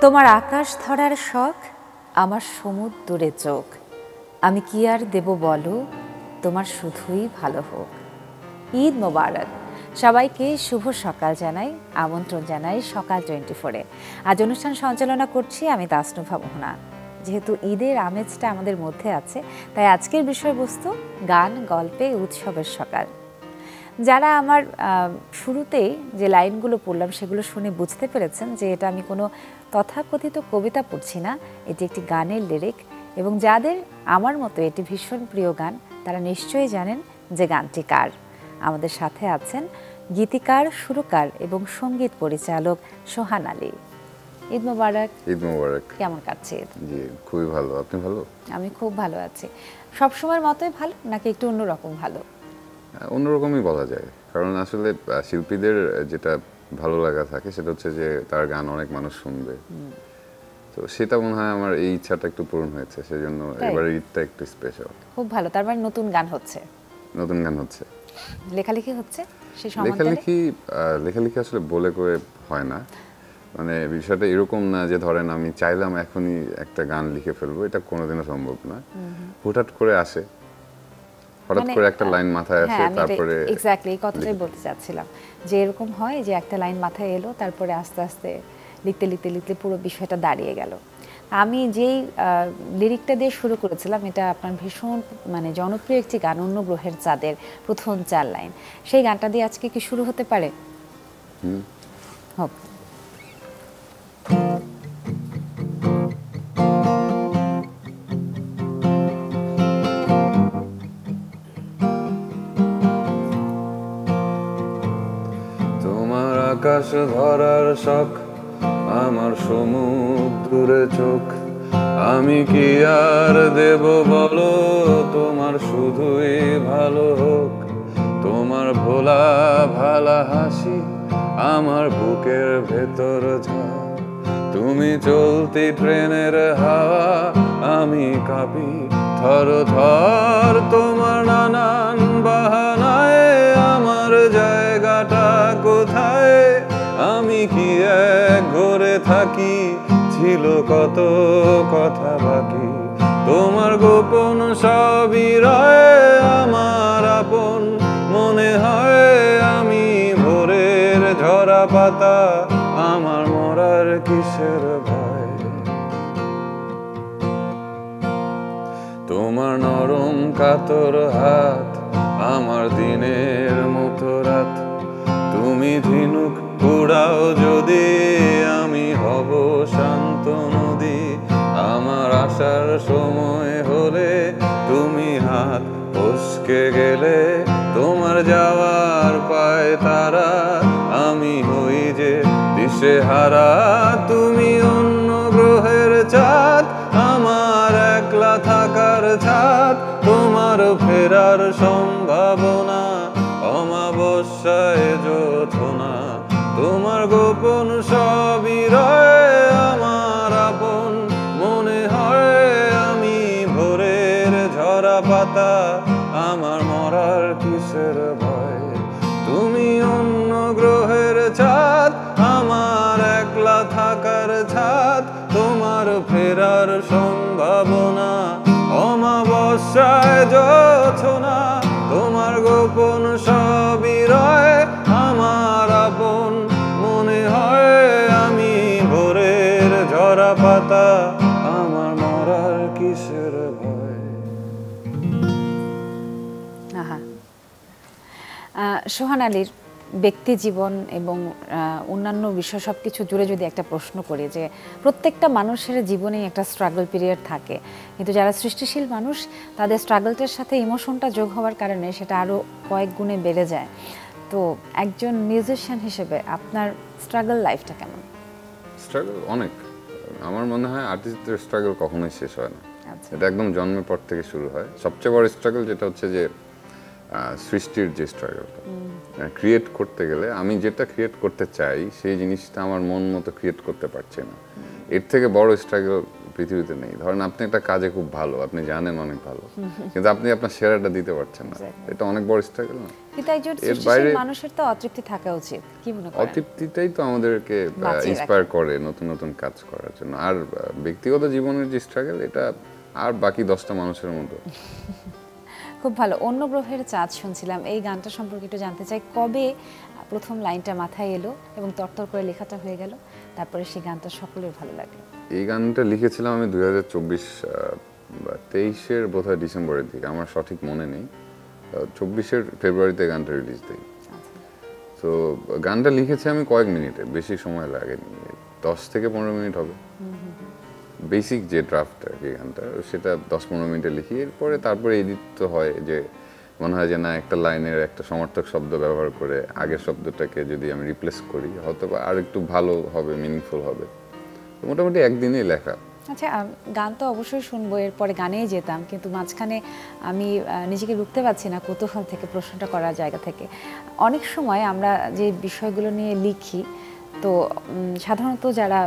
তোমার আকাশ ধরার শখ, আমার সমুদ্রে চোখ, আমি কি আর দেব বলো, তোমার শুধুই ভালো হোক। ঈদ মোবারক। সবাইকে শুভ সকাল জানাই, আমন্ত্রণ জানাই সকাল 24-এ। আজ অনুষ্ঠান সঞ্চালনা করছি আমি তাসনুভা মোহনা। যেহেতু ঈদের আমেজটা আমাদের মধ্যে আছে, তাই আজকের বিষয়বস্তু গান, গল্পে, উৎসবের সকাল। যারা আমার শুরুতেই যে লাইনগুলো পড়লাম সেগুলো শুনে বুঝতে পেরেছেন যে এটা আমি কোনো তথাকথিত কবিতা পড়ছি না, এটি একটি গানের লিরিক। এবং যাদের আমার মতো এটি ভীষণ প্রিয় গান, তারা নিশ্চয়ই জানেন যে গানটি কার। আমাদের সাথে আছেন গীতিকার, সুরকার এবং সঙ্গীত পরিচালক সোহান আলী। ঈদ মোবারক। ঈদ মোবারক। কেমন কাটছে? জি, খুবই ভালো। আপনি ভালো? আমি খুব ভালো আছি। সবসময়ের মতোই ভালো নাকি একটু অন্যরকম ভালো? অন্যরকমই বলা যায়, কারণ আসলে শিল্পীদের যেটা ভালো লাগা থাকে সেটা হচ্ছে যে তার গান অনেক মানুষ শুনবে। তো সেটা মনে হয় আমার এই ইচ্ছাটা একটু পূরণ হয়েছে, সেজন্য এবার ঈদটা একটু স্পেশাল। খুব ভালো। তার মানে নতুন গান হচ্ছে? নতুন গান হচ্ছে, লেখালেখি হচ্ছে। লেখালেখি আসলে বলে করে হয় না, মানে বিষয়টা এরকম না যে ধরেন আমি চাইলাম এখনই একটা গান লিখে ফেলবো, এটা কোনোদিনও সম্ভব না। হুটহাট করে আসে, হঠাৎ করে একটা লাইন মাথায় আসে, তারপরে এক্স্যাক্টলি এই কথাটাই বলতে চাচ্ছিলাম যে এরকম হয় যে একটা লাইন মাথায় এলো, তারপরে আস্তে আস্তে লিখতে লিখতে লিখতে পুরো বিষয়টা দাঁড়িয়ে গেল। আমি যেই লিরিকটা দিয়ে শুরু করেছিলাম, এটা আপনার ভীষণ মানে জনপ্রিয় একটি গান, অন্য গ্রহের চাঁদের প্রথম 4 লাইন। সেই গানটা দিয়ে আজকে কি শুরু হতে পারে? হোক। তোমার আকাশ ধরার শখ, আমার সমুদ্রে চোখ, আমি কি আর দেব বলো, তোমার শুধুই ভালো হোক। তোমার ভোলা ভালা হাসি, আমার বুকের ভেতর ঝড়, তুমি চলতি ট্রেনের হাওয়া, আমি কাঁপি থর থর। তোমার নানান বাহানায় আমার জায়গাটা কোথায়, আমি কি এক ঘরে থাকি, ছিল কত কথা বাকি। তোমার গোপন সবই রয় আমার আপন, মনে হয় আমি ভোরের ঝরা পাতা, আমার মরার কিসের ভয়। তোমার নরম কাতর হাত, আমার দিনের মতো রাত, তুমি ঝিনুক কুড়াও যদি, আমি হব শান্ত নদী। আমার আসার সময় হলে তুমি হাত ফসকে গেলে, তোমার যাওয়ার পায় তারা, আমি হই যে দিশেহারা। তুমি অন্য গ্রহের চাঁদ, আমার একলা থাকার ছাদ, তোমার ফেরার সম্ভাবনা অমাবস্যায় জোছনা। তোমার গোপন সবই রয় আমার আপন, মনে হয় আমি ভোরের ঝরা পাতা, আমার মরার কিসের ভয়। তুমি অন্য গ্রহের চাঁদ, আমার একলা থাকার ছাদ, তোমার ফেরার সম্ভাবনা অমাবস্যায় জোছনা। তোমার গোপন সবই রয় আমার আপন, মনে হয় আমি ভোরের ঝরা পাতা, আমার মরার কিসের ভয়। সোহান আলীর ব্যক্তি জীবন এবং অন্যান্য বিষয় সব কিছু জুড়ে যদি একটা প্রশ্ন করি, যে প্রত্যেকটা মানুষের জীবনেই একটা স্ট্রাগল পিরিয়ড থাকে, কিন্তু যারা সৃষ্টিশীল মানুষ তাদের স্ট্রাগলটার সাথে ইমোশনটা যোগ হওয়ার কারণে সেটা আরও কয়েক গুণে বেড়ে যায়। তো একজন মিউজিশিয়ান হিসেবে আপনার স্ট্রাগল লাইফটা কেমন? স্ট্রাগল অনেক। আমার মনে হয় আর্টিস্টদের স্ট্রাগল কখনোই শেষ হয় না। এটা একদম জন্মের পর থেকে শুরু হয়। সবচেয়ে বড় স্ট্রাগল যেটা হচ্ছে যে সৃষ্টির যে স্ট্রাগলটা, ক্রিয়েট করতে গেলে আমি যেটা ক্রিয়েট করতে চাই সেই জিনিসটা আমার মন মতো ক্রিয়েট করতে পারছি না। এর থেকে বড় স্ট্রাগল পৃথিবীতে নেই। ধরেন আপনি একটা কাজে খুব ভালো, আপনি জানেন অনেক ভালো, কিন্তু আপনি আপনার সেরাটা দিতে পারছেন না, এটা অনেক বড় স্ট্রাগল না? কিন্তু একজন সৃষ্টিশীল মানুষের তো অতৃপ্তি থাকা উচিত, কি মনে করেন? অতৃপ্তিটাই তো আমাদেরকে ইন্সপায়ার করে নতুন নতুন কাজ করার জন্য। আর ব্যক্তিগত জীবনের যে স্ট্রাগল, এটা আর বাকি 10টা মানুষের মতো। খুব ভালো। অন্য গ্রহের চাঁদ শুনছিলাম, এই গানটা সম্পর্কে একটু জানতে চাই। কবে প্রথম লাইনটা মাথায় এলো এবং তরতর করে লেখাটা হয়ে গেল, তারপরে সেই গানটা সকলের ভালো লাগে? এই গানটা লিখেছিলাম আমি 2024 বা 23-এর বোধহয় ডিসেম্বরের দিকে, আমার সঠিক মনে নেই। 24-এর ফেব্রুয়ারিতে গানটা রিলিজ দিই। তো গানটা লিখেছি আমি কয়েক মিনিটে, বেশি সময় লাগেনি, 10 থেকে 15 মিনিট হবে। বেসিক যে ড্রাফট আর কি গানটা, সেটা 10-15 মিনিটে লিখি। এরপরে তারপরে এডিট তো হয়, যে মনে হয় যে না, একটা লাইনের একটা সমার্থক শব্দ ব্যবহার করে আগের শব্দটাকে যদি আমি রিপ্লেস করি, হয়তো আর একটু ভালো হবে, মিনিংফুল হবে। মোটামুটি একদিনেই লেখা। আচ্ছা, গান তো অবশ্যই শুনবো, এরপরে গানেই যেতাম, কিন্তু মাঝখানে আমি নিজেকে রুখতে পারছি না কৌতূহল থেকে প্রশ্নটা করার জায়গা থেকে। অনেক সময় আমরা যে বিষয়গুলো নিয়ে লিখি, তো সাধারণত যারা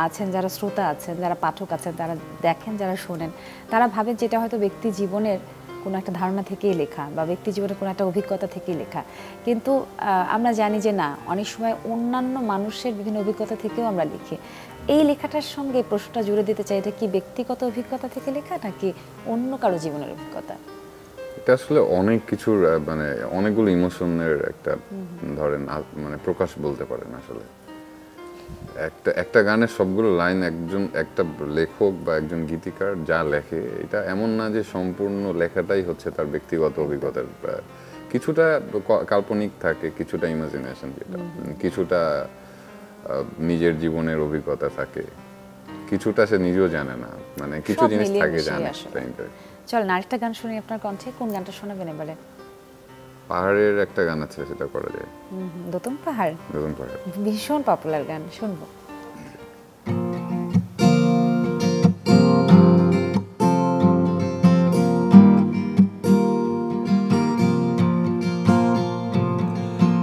আছেন, যারা শ্রোতা আছেন, যারা পাঠক আছেন, যারা দেখেন, যারা শোনেন, তারা ভাবেন যেটা হয়তো ব্যক্তি জীবনের কোনো একটা ধারণা থেকেই লেখা বা ব্যক্তি জীবনের কোনো একটা অভিজ্ঞতা থেকেই লেখা। কিন্তু আমরা জানি যে না, অনেক সময় অন্যান্য মানুষের বিভিন্ন অভিজ্ঞতা থেকেও আমরা লিখি। এই লেখাটার সঙ্গে প্রশ্নটা জুড়ে দিতে চাই, এটা কি ব্যক্তিগত অভিজ্ঞতা থেকে লেখা নাকি অন্য কারো জীবনের অভিজ্ঞতা? এটা আসলে অনেক কিছুর মানে অনেকগুলো ইমোশনের একটা ধরেন মানে প্রকাশ বলতে পারেন। আসলে একটা গানের সবগুলো লাইন একটা লেখক বা একজন গীতিকার যা লেখে, এটা এমন না যে সম্পূর্ণ লেখাটাই হচ্ছে তার ব্যক্তিগত অভিজ্ঞতার। কিছুটা কাল্পনিক থাকে, কিছুটা ইমাজিনেশন, যেটা কিছুটা নিজের জীবনের অভিজ্ঞতা থাকে, কিছুটা সে নিজেও জানে না, মানে কিছু জিনিস থাকে জানে। চলেন আরেকটা গান শুনি আপনার কণ্ঠে। কোন গানটা শোনাবেন এবারে? পাহাড়ের একটা গান আছে, সেটা করা যায়। দোতম পাহাড়, দোতম পাহাড় ভীষণ পপুলার গান, শুনবো।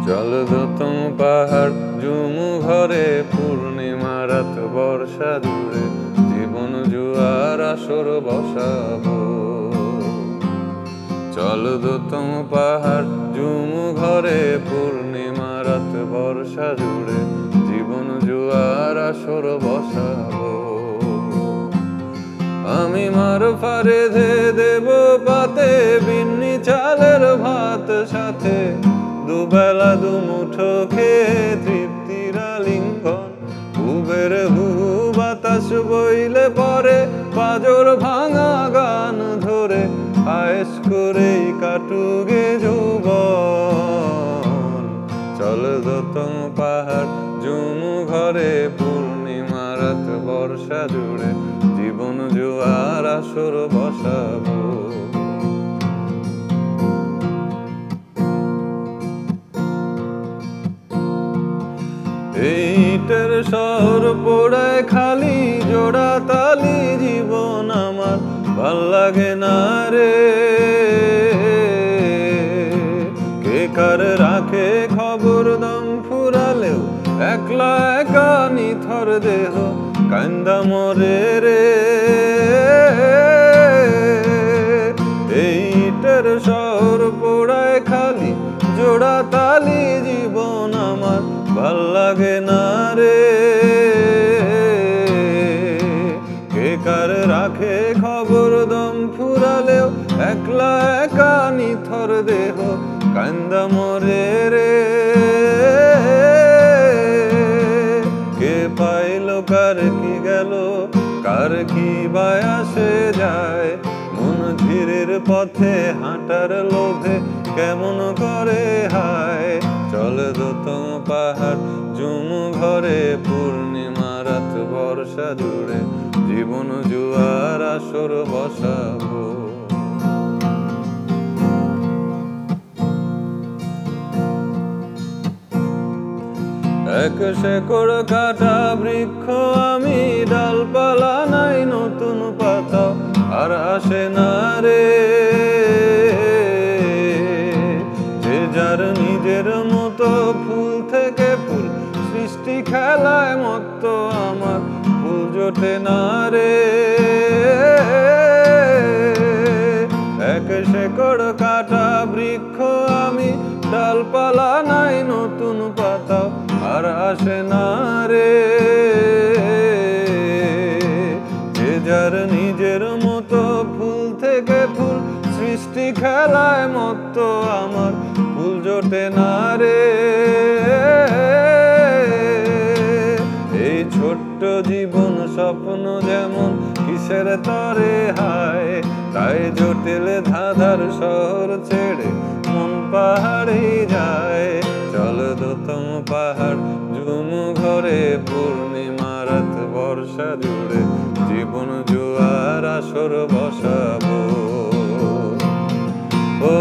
চল দোতম পাহাড় জুমু ঘরে, পূর্ণিমা রাত বর্ষা দূরে, জীবন জুয়ার আসর বসাবো। চল দোতম পাহাড় জুমু ঘরে, পূর্ণিমা রাত বর্ষা জুড়ে, জীবন জুয়ার আসর বসাবো। আমি মার ফারে ধে দেব পাতে, বিন্নি চালের ভাত সাথে, দুবেলা দুমুঠো খেয়ে তৃপ্তির আলিঙ্গন। উবের হু বাতাস বইলে পরে, পাজর ভাঙা গান ধরে, আয়েশ করেই কাটুগে যৌবন। চল দোতম পাহাড় জুমু ঘরে, পূর্ণিমা রাত বর্ষা জুড়ে, জীবন জুয়ার আসর বসাবো। এইটার শহর পোড়ায় খালি, জোড়া তালি জীবন আমার ভাল লাগে না রে। কে কার রাখে খবর, দম ফুরালেও একলা একা নিথর দেহ কান্দা মরে রে। এইটার শহর পোড়ায় খালি, জোড়া তালি জীবন আমার ভাল লাগে না রে। কে কার রাখে খবর, দম ফুরালেও একলা একা নিথর দেহ কান্দা মরে রে। কে পাইল কার কি গেল, কার কি বায় আসে যায়, মন ধীরের পথে হাঁটার লোভে কেমন করে হায়। চল দোতম পাহাড় জুমু ঘরে, পূর্ণিমা রাত বর্ষা জুড়ে, জীবন জুয়ার আসর বসাবো। এক শেকড় কাটা বৃক্ষ আমি, ডালপালা নাই নতুন পাতা আর আসে না রে। যে যার নিজের মতো ফুল থেকে ফুল, সৃষ্টি খেলায় মত্ত আমার ফুল জোটে না রে। এক শেকড় কাটা বৃক্ষ আমি, ডালপালা নাই নতুন পাতা আর আসে না রে। যে যার নিজের মতো ফুল থেকে ফুল সৃষ্টি খেলায় মত্ত আমার ফুল জোটে না রে। এই ছোট্ট জীবন স্বপ্ন যেমন কিসের তরে হায়, তাই জটিল ধাঁধার শহর ছেড়ে মন পাহাড়ে যায়। চল দোতম পাহাড় ঝুম ঘরে পূর্ণিমা রাত বর্ষা জুড়ে জীবন জোয়ার আসর বসাবো। ও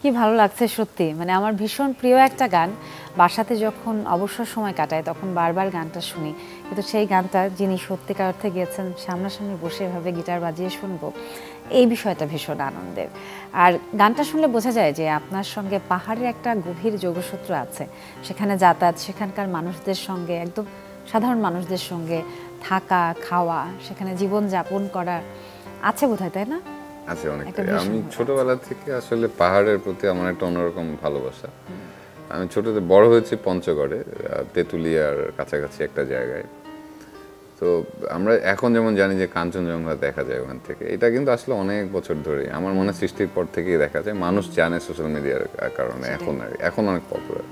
কি ভালো লাগছে সত্যি, মানে আমার ভীষণ প্রিয় একটা গান। বাসাতে যখন অবসর সময় কাটায় তখন বারবার গানটা শুনি, কিন্তু সেই গানটা যিনি সত্যিকার অর্থে গেয়েছেন সামনাসামনি বসে এভাবে গিটার বাজিয়ে শুনবো, এই বিষয়টা ভীষণ আনন্দের। আর গানটা শুনলে বোঝা যায় যে আপনার সঙ্গে পাহাড়ের একটা গভীর যোগসূত্র আছে। সেখানে যাতায়াত, সেখানকার মানুষদের সঙ্গে, একদম সাধারণ মানুষদের সঙ্গে থাকা, খাওয়া, সেখানে জীবন যাপন করা আছে বোধহয়, তাই না? আছে অনেকটাই। আমি ছোটবেলা থেকে আসলে পাহাড়ের প্রতি আমার একটা অন্যরকম ভালোবাসা। আমি ছোটতে বড় হয়েছি পঞ্চগড়ে, তেঁতুলিয়ার কাছাকাছি একটা জায়গায়। তো আমরা এখন যেমন জানি যে কাঞ্চনজঙ্ঘা দেখা যায় ওখান থেকে, এটা কিন্তু আসলে অনেক বছর ধরে আমার মনে সৃষ্টির পর থেকেই দেখা যায়। মানুষ জানে সোশ্যাল মিডিয়ার কারণে, এখন অনেক পপুলার।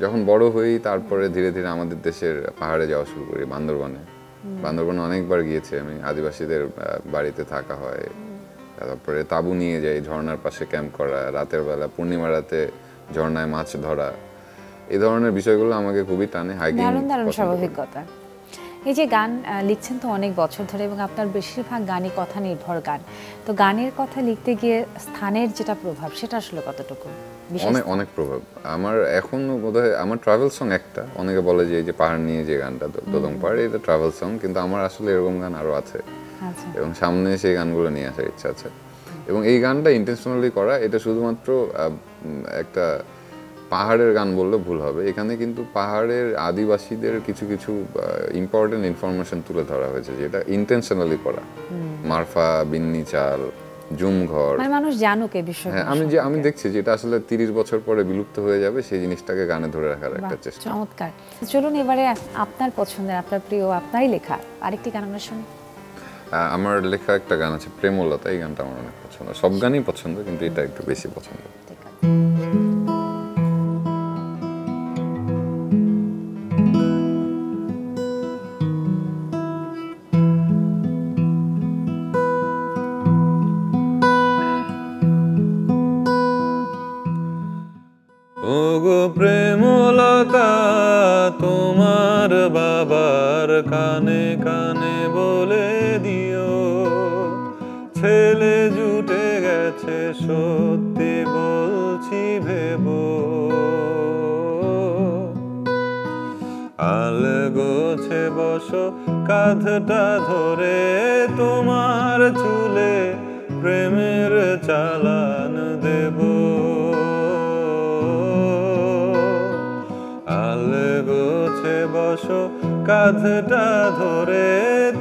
যখন বড় হই তারপরে ধীরে ধীরে আমাদের দেশের পাহাড়ে যাওয়া শুরু করি, বান্দরবনে অনেকবার গিয়েছি আমি। আদিবাসীদের বাড়িতে থাকা হয়, তারপরে তাঁবু নিয়ে যাই, ঝর্ণার পাশে ক্যাম্প করা, রাতের বেলা পূর্ণিমা রাতে ঝর্ণায় মাছ ধরা, এই ধরনের বিষয়গুলো আমাকে খুবই টানে। হাইকিং দারুণ স্বাভাবিক কথা। এই যে গান লিখছেন তো অনেক বছর ধরে, এবং আপনার বেশিরভাগ গানই কথা নির্ভর গান। তো গানের কথা লিখতে গিয়ে স্থানের যেটা প্রভাব, সেটা আসলে কতটুকু? অনেক প্রভাব। আমার এখনো বোধহয় আমার ট্রাভেল সং একটা, অনেকে বলে যে এই যে পাহাড় নিয়ে যে গানটা দোদম পাহাড়, এটা ট্রাভেল সং, কিন্তু আমার আসলে এরকম গান আরো আছে এবং সামনে সেই গানগুলো নিয়ে আসার ইচ্ছা আছে। এবং এই গানটা ইন্টেনশনালি করা, এটা শুধুমাত্র একটা পাহাড়ের গান বললে ভুল হবে। এখানে কিন্তু পাহাড়ের আদিবাসীদের কিছু কিছু ইম্পর্টেন্ট ইনফরমেশন তুলে ধরা হয়েছে, যেটা ইন্টেনশনালি করা। মারফা, বিন্নি চাল, জুমঘর, মানে মানুষ জানুক এই বিষয়টা। হ্যাঁ, আমি দেখছি যে এটা আসলে 30 বছর পরে বিলুপ্ত হয়ে যাবে, সেই জিনিসটাকে গানে ধরে রাখার একটা চেষ্টা। চমৎকার। চলুন এবারে আপনার পছন্দের, আপনার প্রিয়, আপনারই লেখা আরেকটি গান আমরা শুনি। আমার লেখা একটা গান আছে প্রেমলতা, এই গানটা আমার অনেক পছন্দ। সব গানই পছন্দ, কিন্তু এটা একটু বেশি পছন্দ। ওগো প্রেমলতা, তোমার বাবার কানে কানে বলে দিও, ছেলে জুটে গেছে সত্যি বলছি ভেবো। আল গোছে বসো, কাঁধটা ধরে তোমার চুলে প্রেমের চালান দেব। আল গোছে বসো, কাঁধটা ধরে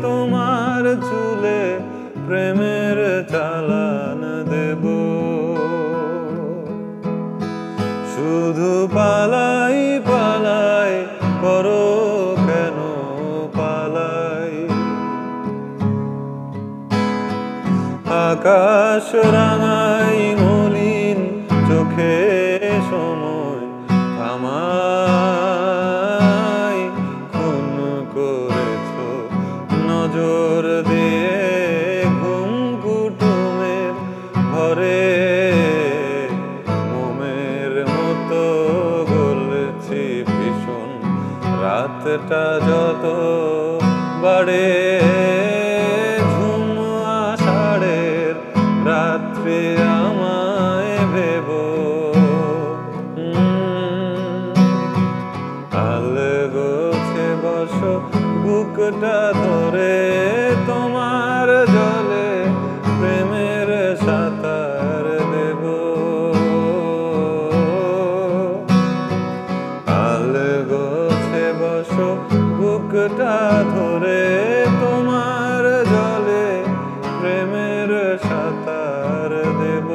তোমার চুলে প্রেমের চালান দেব। শুধু পালাই পালাই করো কেন পালাই, আকাশ রাঙাই মলিন চোখে সময় থামাই। খুন করেছ নজর দিয়ে ঘুম কুটুমের ঘরে, মোমের মতো গলছি ভীষণ রাতটা যত বাড়ে। ঝুম আষাঢ়ের রাত্রি আমায় ভেবো। বুকটা ধরে তোমার জলে প্রেমের সাঁতার দেব আলগোছে বসো বুকটা ধরে তোমার জলে প্রেমের সাঁতার দেব।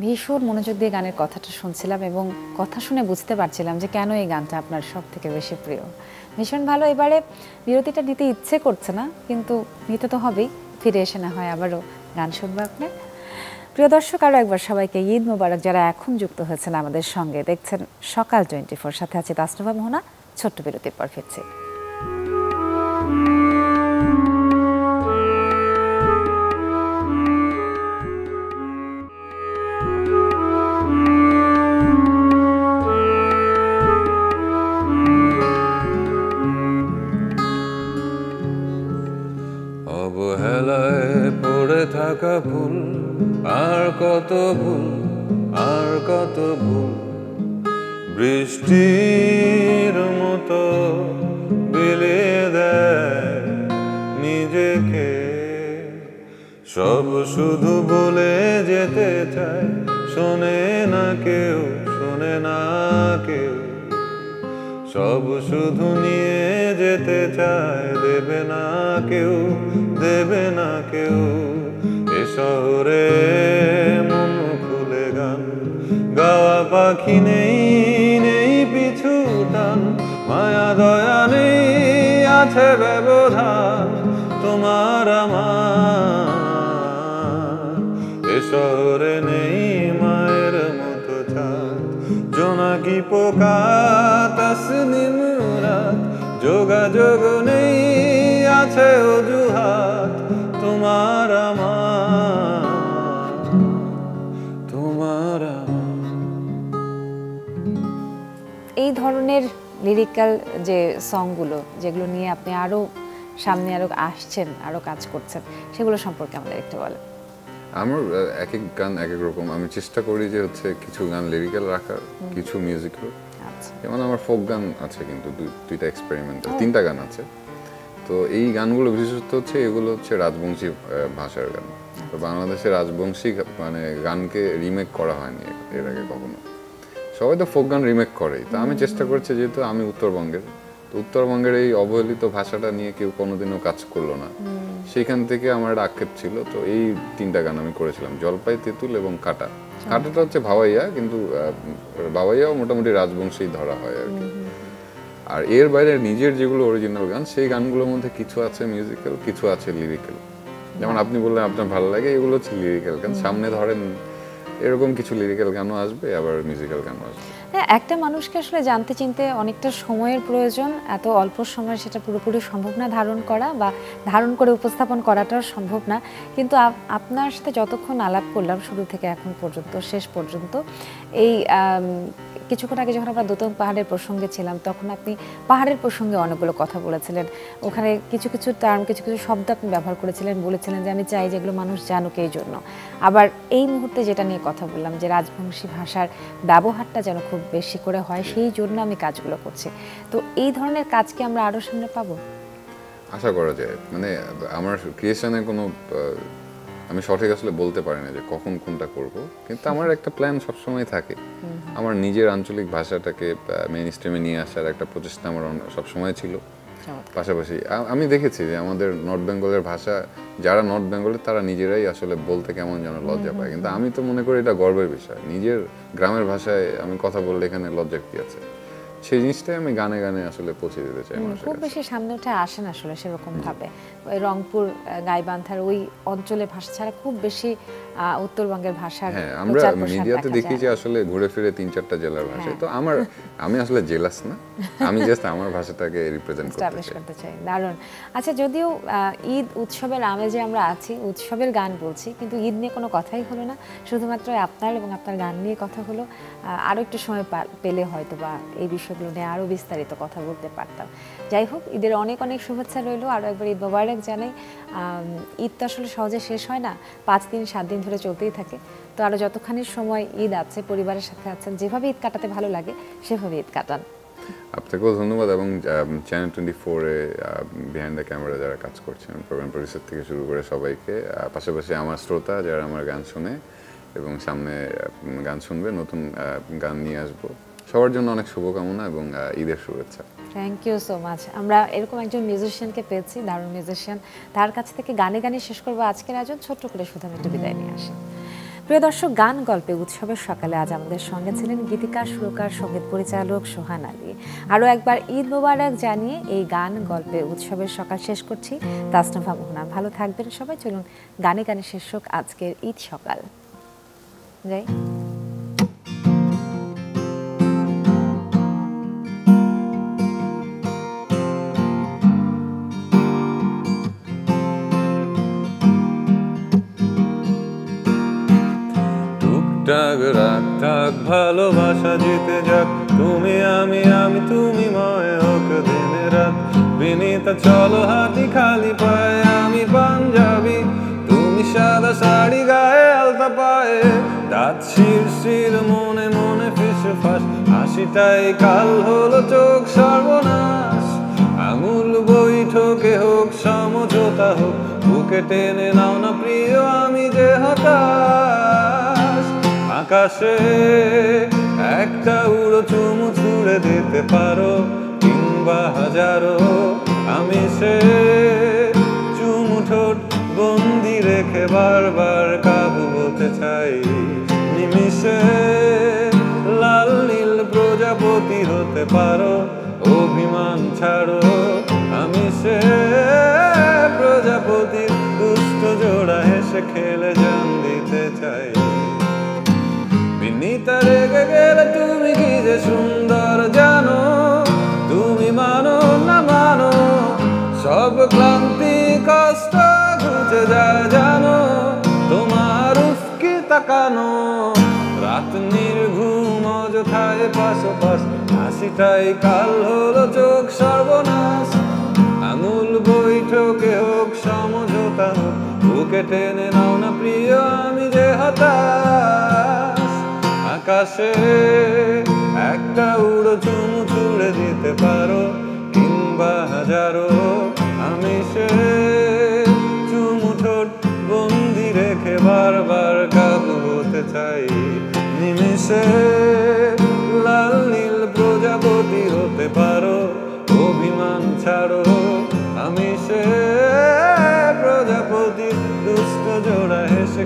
ভীষণ মনোযোগ দিয়ে গানের কথাটা শুনছিলাম এবং কথা শুনে বুঝতে পারছিলাম যে কেন এই গানটা আপনার সব থেকে বেশি প্রিয়। ভীষণ ভালো। এবারে বিরতিটা নিতে ইচ্ছে করছে না, কিন্তু নিতে তো হবেই। ফিরে এসে না হয় আবারও গান শুনবো আপনার। প্রিয় দর্শক, আরও একবার সবাইকে ঈদ মোবারক। যারা এখন যুক্ত হয়েছেন আমাদের সঙ্গে, দেখছেন সকাল 24, সাথে আছে তাসনুভা মোহনা। ছোট্ট বিরতির পর ফিরছি। অবহেলায় পড়ে থাকা ভুল, আর কত ভুল, আর কত ভুল, বৃষ্টির মতো বিলিয়ে দেয় নিজেকে। সব শুধু বলে যেতে চায়, শোনে না কেউ, শোনে না কেউ। সব শুধু নিয়ে যেতে চায়, দেবে না কেউ, দেবে না কেউ। এ শহরে মন খুলে গান গাওয়া পাখি নেই, নেই পিছু টান, মায়া দয়া নেই, আছে ব্যবধান তোমার আমার। এ শহরে নেই মায়ের মতো চাঁদ, জোনাকি পোকা, তাসনিম রাত, যোগাযোগ নেই, আছে অজুহাত তোমার আমার, তোমার আমার। এই ধরনের লিরিক্যাল যে সংগুলো, যেগুলো নিয়ে আপনি আরও সামনে আরও আসছেন, আরও কাজ করছেন, সেগুলো সম্পর্কে আমাদের একটু বলেন। আমার এক এক গান এক এক রকম। আমি চেষ্টা করি যে হচ্ছে কিছু গান লিরিক্যাল রাখার, কিছু মিউজিক্যাল। যেমন আমার ফোক গান আছে, কিন্তু দুইটা এক্সপেরিমেন্টাল, 3টা গান আছে। তো এই গানগুলো বিশেষত হচ্ছে এগুলো হচ্ছে রাজবংশী ভাষার গান। তো বাংলাদেশে রাজবংশী মানে গানকে রিমেক করা হয়নি এর আগে কখনো। সবাই তো ফোক গান রিমেক করেই। তো আমি চেষ্টা করছি, যেহেতু আমি উত্তরবঙ্গের, তো উত্তরবঙ্গের এই অবহেলিত ভাষাটা নিয়ে কেউ কোনোদিনও কাজ করলো না, সেইখান থেকে আমার একটা আক্ষেপ ছিল। তো এই 3টা গান আমি করেছিলাম, জলপাই, তেঁতুল এবং কাটা। কাটাটা হচ্ছে ভাওয়াইয়া, কিন্তু ভাওয়াইয়াও মোটামুটি রাজবংশী ধরা হয় আর কি। আর এর বাইরে নিজের যেগুলো অরিজিনাল গান, সেই গানগুলোর মধ্যে কিছু আছে মিউজিক্যাল, কিছু আছে লিরিক্যাল। যেমন আপনি বললেন আপনার ভালো লাগে, এগুলো হচ্ছে লিরিক্যাল গান। সামনে ধরেন এরকম কিছু লিরিক্যাল গানও আসবে, আবার মিউজিক্যাল গানও আসবে। হ্যাঁ, একটা মানুষকে আসলে জানতে চিনতে অনেকটা সময়ের প্রয়োজন। এত অল্প সময় সেটা পুরোপুরি সম্ভব না ধারণ করা, বা ধারণ করে উপস্থাপন করাটাও সম্ভব না। কিন্তু আপনার সাথে যতক্ষণ আলাপ করলাম, শুরু থেকে এখন পর্যন্ত, শেষ পর্যন্ত, এই কিছুক্ষণ আগে যখন আমরা দোতং পাহাড়ের প্রসঙ্গে ছিলাম, তখন আপনি পাহাড়ের প্রসঙ্গে অনেকগুলো কথা বলেছিলেন। ওখানে কিছু কিছু টার্ম, কিছু কিছু শব্দ আপনি ব্যবহার করেছিলেন, বলেছিলেন যে আমি চাই যেগুলো মানুষ জানুক এই জন্য। আবার এই মুহূর্তে যেটা নিয়ে কথা বললাম, যে রাজবংশী ভাষার ব্যবহারটা যেন খুব বেশি করে হয়, সেই জন্য আমি কাজগুলো করছি। তো এই ধরনের কাজ কি আমরা আরও সামনে পাবো? আশা করা যায়। মানে আমার ক্রিয়েশনে কোনো আমি সঠিক আসলে বলতে পারি না যে কখন কোনটা করব, কিন্তু আমার একটা প্ল্যান সবসময় থাকে। আমার নিজের আঞ্চলিক ভাষাটাকে মেইন স্ট্রিমে নিয়ে আসার একটা প্রচেষ্টা আমার সবসময় ছিল। পাশাপাশি আমি দেখেছি যে আমাদের নর্থ বেঙ্গলের ভাষা, যারা নর্থ বেঙ্গলের তারা নিজেরাই আসলে বলতে কেমন যেন লজ্জা পায়। কিন্তু আমি তো মনে করি এটা গর্বের বিষয়, নিজের গ্রামের ভাষায় আমি কথা বললে এখানে লজ্জা কি আছে। সেই জিনিসটাই আমি গানে গানে আসলে পৌঁছে দিতে চাই মানুষের খুব বেশি সামনে উঠে আসেন আসলে সেরকম ভাবে। ওই রংপুর, গাইবান্ধার ওই অঞ্চলের ভাষা ছাড়া খুব বেশি উত্তরবঙ্গের ভাষার আমরা মিডিয়াতে দেখি যে আসলে ঘুরে ফিরে 3-4টা জেলার ভাষায়। তো আমি আসলে জেলাস না, আমি জাস্ট আমার ভাষাটাকে রিপ্রেজেন্ট করতে চাই। দারুণ। আচ্ছা, যদিও ঈদ উৎসবের আমেজে আমরা আছি, উৎসবের গান বলছি, কিন্তু ঈদ নিয়ে কোনো কথাই হলো না, শুধুমাত্র আপনার এবং আপনার গান নিয়ে কথা হলো। আরও একটু সময় পেলে হয়তো বা এই বিষয়গুলো নিয়ে আরও বিস্তারিত কথা বলতে পারতাম। যাই হোক, ঈদের অনেক অনেক শুভেচ্ছা রইল। আরও একবার ঈদ মোবারক জানাই। ঈদ তো আসলে সহজে শেষ হয় না, 5 দিন 7 দিন ধরে চলতেই থাকে। তো আরও যতখানি সময় ঈদ আছে, পরিবারের সাথে আছেন, যেভাবে ঈদ কাটাতে ভালো লাগে সেভাবে ঈদ কাটান। আপনাকেও ধন্যবাদ এবং চ্যানেল 24-এ বিহাইন্ড দ্য ক্যামেরা যারা কাজ করছেন, প্রোগ্রাম প্রডিউসার থেকে শুরু করে সবাইকে, পাশাপাশি আমার শ্রোতা যারা আমার গান শুনে এবং সামনে গান শুনবে, নতুন গান নিয়ে আসবো, সবার জন্য অনেক শুভকামনা এবং ঈদের শুভেচ্ছা। Thank you so much. আমরা এরকম একজন মিউজিশিয়ানকে পেয়েছি, দারুণ মিউজিশিয়ান। তার কাছ থেকে গানে গানে শেষ করবো আজকের আয়োজন। ছোট্ট করে শুধু আমি একটু বিদায় নিয়ে আসি। প্রিয় দর্শক, গান গল্পে উৎসবের সকালে আজ আমাদের সঙ্গে ছিলেন গীতিকার, সুরকার, সঙ্গীত পরিচালক সোহান আলী। আরও একবার ঈদ মোবারক জানিয়ে এই গান গল্পে উৎসবের সকাল শেষ করছি। তাসনুভা মোহনা, ভালো থাকবেন সবাই। চলুন গানে গানে শেষ হোক আজকের ঈদ সকাল। যাই। টাক রাগ টাক ভালোবাসা জিতে যাক, তুমি আমি আমি তুমি ময় হোক দিনে রাত। বিনীতা চলো হাঁটি খালি পায়ে, আমি পাঞ্জাবি তুমি সাদা শাড়ি গায়ে আলতা পায়ে। দাঁত শিরশির মনে মনে ফিসে ফাঁস, হাসিটাই কাল হলো চোখ সর্বনাশ। আঙুল বৈঠকে হোক সমঝোতা হোক, বুকে টেনে নাও না প্রিয় আমি যে হতাশ। আকাশে একটা উড়ো চুমু ছুড়ে দিতে পারো, কিংবা হাজারো আমি সে চুমু ঠোঁট বন্দি রেখে বারবার কাবু বলতে চাই। নিমিষে লাল নীল প্রজাপতি হতে পারো, অভিমান ছাড়ো আমি সে প্রজাপতির দুষ্ট জোড়া, হেসে খেলে জান দিতে চাই। বিনীতা রেগে গেলে তুমি কি যে সুন্দর জানো, তুমি মানো না মানো সব ক্লান্তি কষ্ট ঘুচে যায় জানো, তোমার উস্কি তাকানো রাত নির্ঘুম অযথায় পাশোপাশ। হাসিটাই কাল হলো চোখ সর্বনাশ। আঙুল বৈঠকে হোক সমঝোতা হোক, বুকে টেনে নাও না প্রিয় আমি যে হতাশ। আকাশে একটা উড়ো চুমু ছুড়ে দিতে পারো, কিংবা হাজারো আমি সে চুমু ঠোঁট বন্দি রেখে বারবার কাবু হতে চাই। নিমিষে লাল নীল প্রজাপতি হতে পারো, অভিমান ছাড়ো আমি সে প্রজাপতি দুষ্ট জোড়া, হেসে